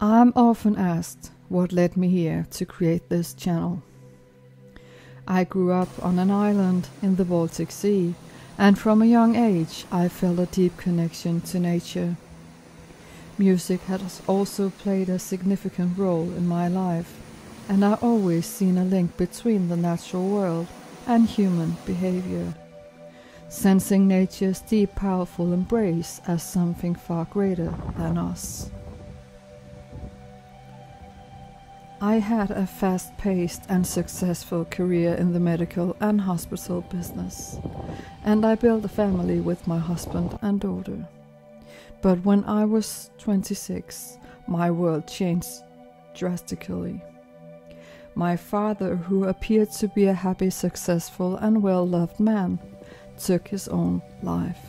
I'm often asked what led me here to create this channel. I grew up on an island in the Baltic Sea, and from a young age I felt a deep connection to nature. Music has also played a significant role in my life, and I've always seen a link between the natural world and human behavior, sensing nature's deep, powerful embrace as something far greater than us. I had a fast-paced and successful career in the medical and hospital business, and I built a family with my husband and daughter. But when I was 26, my world changed drastically. My father, who appeared to be a happy, successful and well-loved man, took his own life.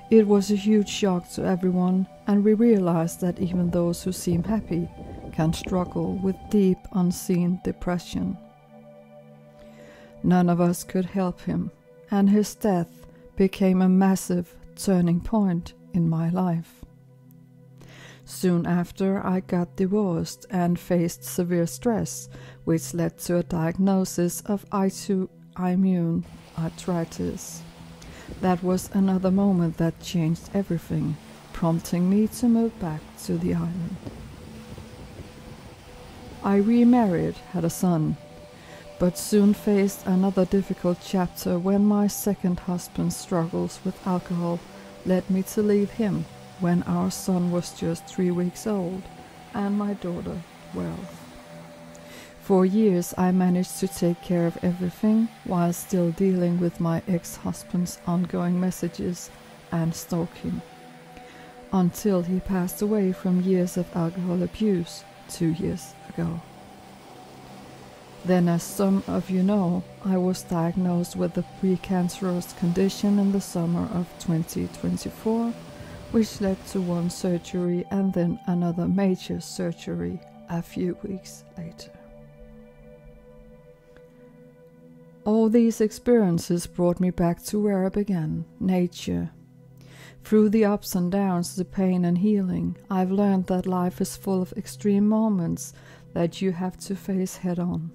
It was a huge shock to everyone, and we realized that even those who seem happy can struggle with deep, unseen depression. None of us could help him, and his death became a massive turning point in my life. Soon after, I got divorced and faced severe stress, which led to a diagnosis of autoimmune arthritis. That was another moment that changed everything, prompting me to move back to the island. I remarried, had a son, but soon faced another difficult chapter when my second husband's struggles with alcohol led me to leave him when our son was just 3 weeks old and my daughter 12. For years I managed to take care of everything while still dealing with my ex-husband's ongoing messages and stalking, until he passed away from years of alcohol abuse 2 years ago. Then, as some of you know, I was diagnosed with a precancerous condition in the summer of 2024, which led to one surgery and then another major surgery a few weeks later. All these experiences brought me back to where I began, nature. Through the ups and downs, the pain and healing, I've learned that life is full of extreme moments that you have to face head on.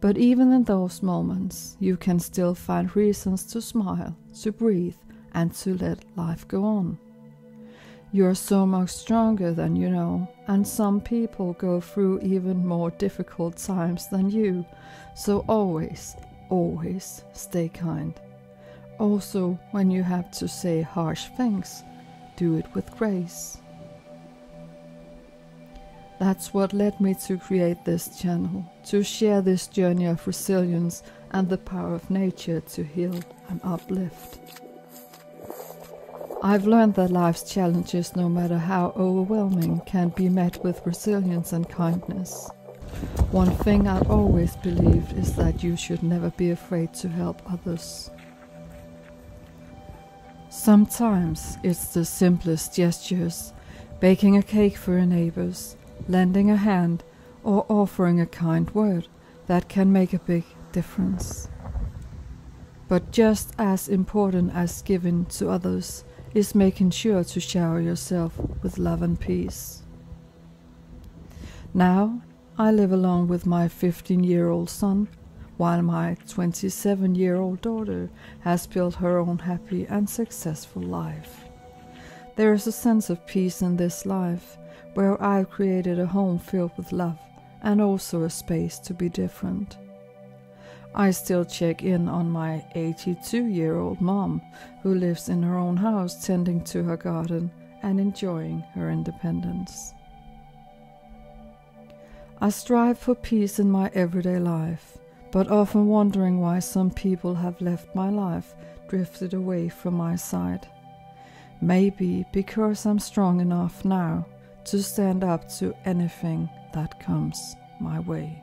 But even in those moments, you can still find reasons to smile, to breathe, and to let life go on. You are so much stronger than you know, and some people go through even more difficult times than you, so always, always stay kind. Also, when you have to say harsh things, do it with grace. That's what led me to create this channel, to share this journey of resilience and the power of nature to heal and uplift. I've learned that life's challenges, no matter how overwhelming, can be met with resilience and kindness. One thing I've always believed is that you should never be afraid to help others. Sometimes it's the simplest gestures, baking a cake for your neighbors, lending a hand, or offering a kind word that can make a big difference. But just as important as giving to others is making sure to shower yourself with love and peace. Now, I live alone with my 15-year-old son, while my 27-year-old daughter has built her own happy and successful life. There is a sense of peace in this life, where I've created a home filled with love and also a space to be different. I still check in on my 82-year-old mom, who lives in her own house tending to her garden and enjoying her independence. I strive for peace in my everyday life, but often wondering why some people have left my life, drifted away from my side. Maybe because I'm strong enough now to stand up to anything that comes my way.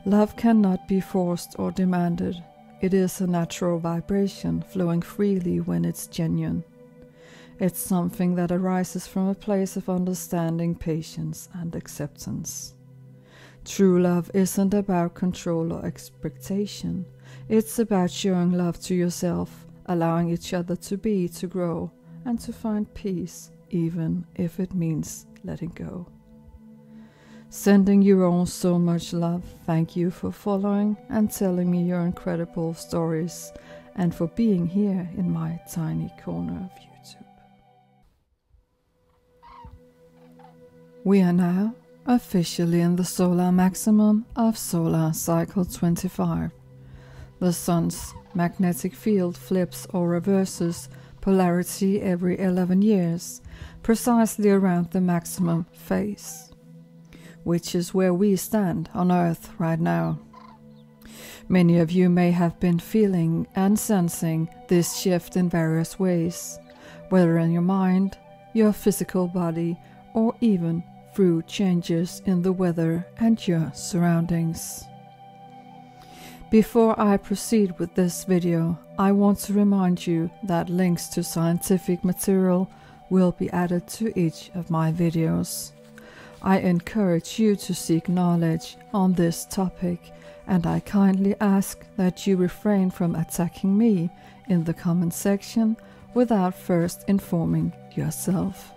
Love cannot be forced or demanded. It is a natural vibration flowing freely when it's genuine. It's something that arises from a place of understanding, patience, and acceptance. True love isn't about control or expectation. It's about showing love to yourself, allowing each other to be, to grow, and to find peace, even if it means letting go. Sending you all so much love. Thank you for following and telling me your incredible stories, and for being here in my tiny corner of YouTube. We are now officially in the solar maximum of solar cycle 25. The sun's magnetic field flips or reverses polarity every 11 years, precisely around the maximum phase, which is where we stand on Earth right now. Many of you may have been feeling and sensing this shift in various ways, whether in your mind, your physical body, or even through changes in the weather and your surroundings. Before I proceed with this video, I want to remind you that links to scientific material will be added to each of my videos. I encourage you to seek knowledge on this topic, and I kindly ask that you refrain from attacking me in the comment section without first informing yourself.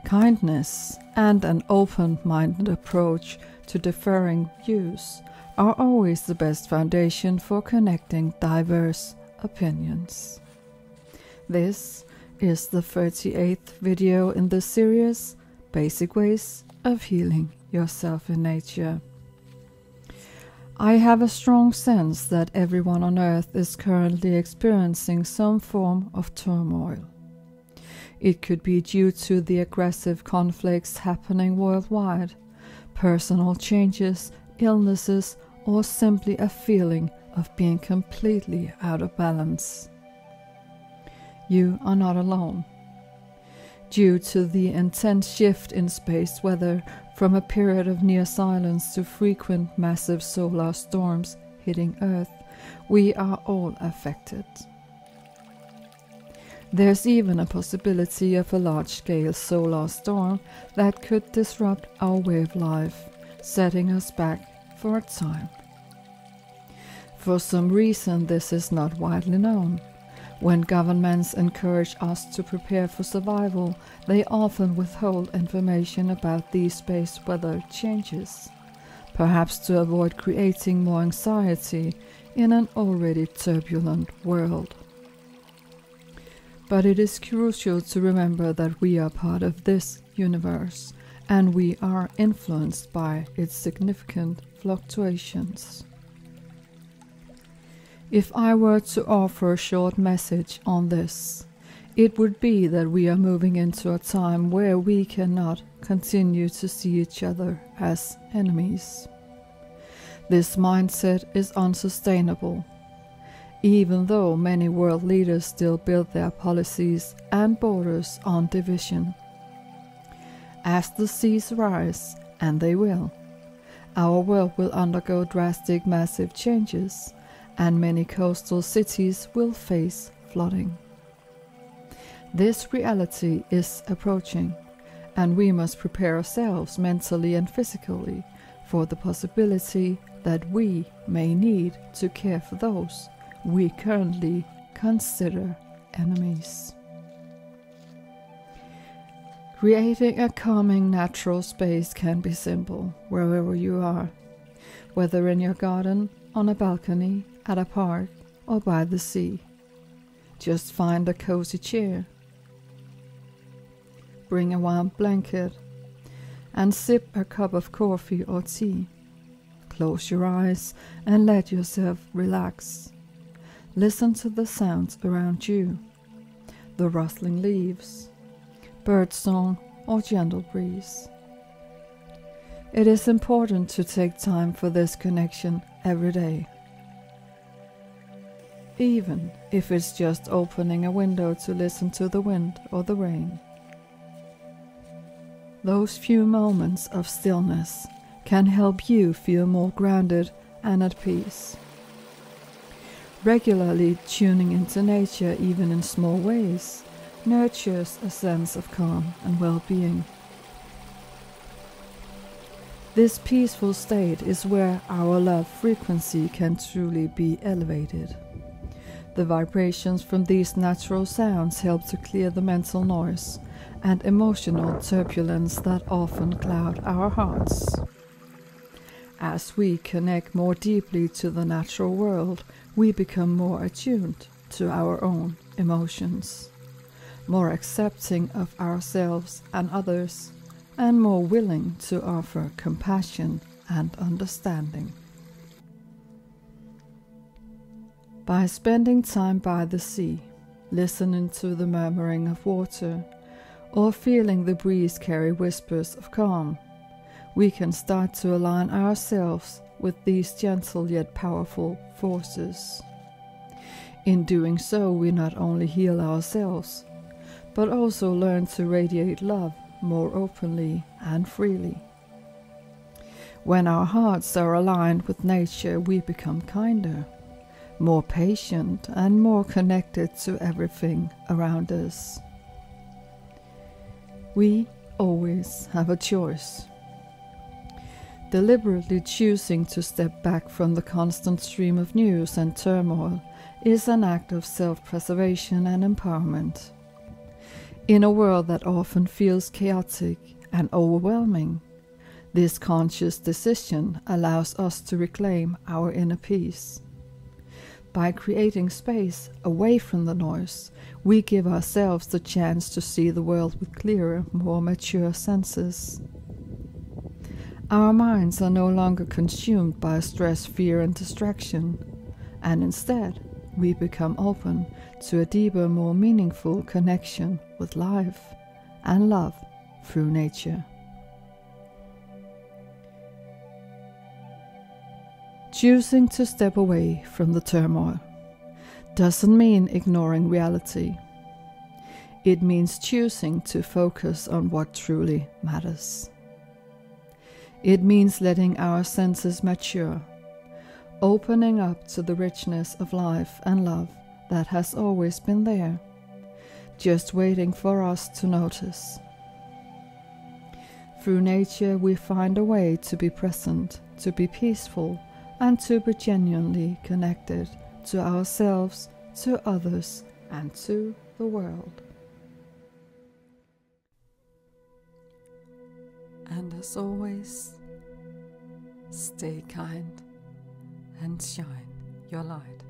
Kindness and an open-minded approach to differing views are always the best foundation for connecting diverse opinions. This is the 38th video in the series, Basic Ways of Healing Yourself in Nature. I have a strong sense that everyone on Earth is currently experiencing some form of turmoil. It could be due to the aggressive conflicts happening worldwide, personal changes, illnesses, or simply a feeling of being completely out of balance. You are not alone. Due to the intense shift in space weather from a period of near silence to frequent massive solar storms hitting Earth, we are all affected. There's even a possibility of a large-scale solar storm that could disrupt our way of life, setting us back for a time. For some reason, this is not widely known. When governments encourage us to prepare for survival, they often withhold information about these space weather changes, perhaps to avoid creating more anxiety in an already turbulent world. But it is crucial to remember that we are part of this universe, and we are influenced by its significant fluctuations. If I were to offer a short message on this, it would be that we are moving into a time where we cannot continue to see each other as enemies. This mindset is unsustainable, even though many world leaders still build their policies and borders on division. As the seas rise, and they will, our world will undergo drastic massive changes, and many coastal cities will face flooding. This reality is approaching, and we must prepare ourselves mentally and physically for the possibility that we may need to care for those we currently consider enemies. Creating a calming natural space can be simple wherever you are, whether in your garden, on a balcony, at a park, or by the sea. Just find a cozy chair, bring a warm blanket, and sip a cup of coffee or tea. Close your eyes and let yourself relax. Listen to the sounds around you, the rustling leaves, birdsong, or gentle breeze. It is important to take time for this connection every day, even if it's just opening a window to listen to the wind or the rain. Those few moments of stillness can help you feel more grounded and at peace. Regularly tuning into nature, even in small ways, nurtures a sense of calm and well-being. This peaceful state is where our love frequency can truly be elevated. The vibrations from these natural sounds help to clear the mental noise and emotional turbulence that often cloud our hearts. As we connect more deeply to the natural world, we become more attuned to our own emotions, more accepting of ourselves and others, and more willing to offer compassion and understanding. By spending time by the sea, listening to the murmuring of water, or feeling the breeze carry whispers of calm, we can start to align ourselves with these gentle yet powerful forces. In doing so, we not only heal ourselves, but also learn to radiate love more openly and freely. When our hearts are aligned with nature, we become kinder, more patient, and more connected to everything around us. We always have a choice. Deliberately choosing to step back from the constant stream of news and turmoil is an act of self-preservation and empowerment. In a world that often feels chaotic and overwhelming, this conscious decision allows us to reclaim our inner peace. By creating space away from the noise, we give ourselves the chance to see the world with clearer, more mature senses. Our minds are no longer consumed by stress, fear, and distraction, and instead, we become open to a deeper, more meaningful connection with life and love through nature. Choosing to step away from the turmoil doesn't mean ignoring reality. It means choosing to focus on what truly matters. It means letting our senses mature, opening up to the richness of life and love that has always been there, just waiting for us to notice. Through nature, we find a way to be present, to be peaceful, and to be genuinely connected to ourselves, to others, and to the world. And as always, stay kind and shine your light.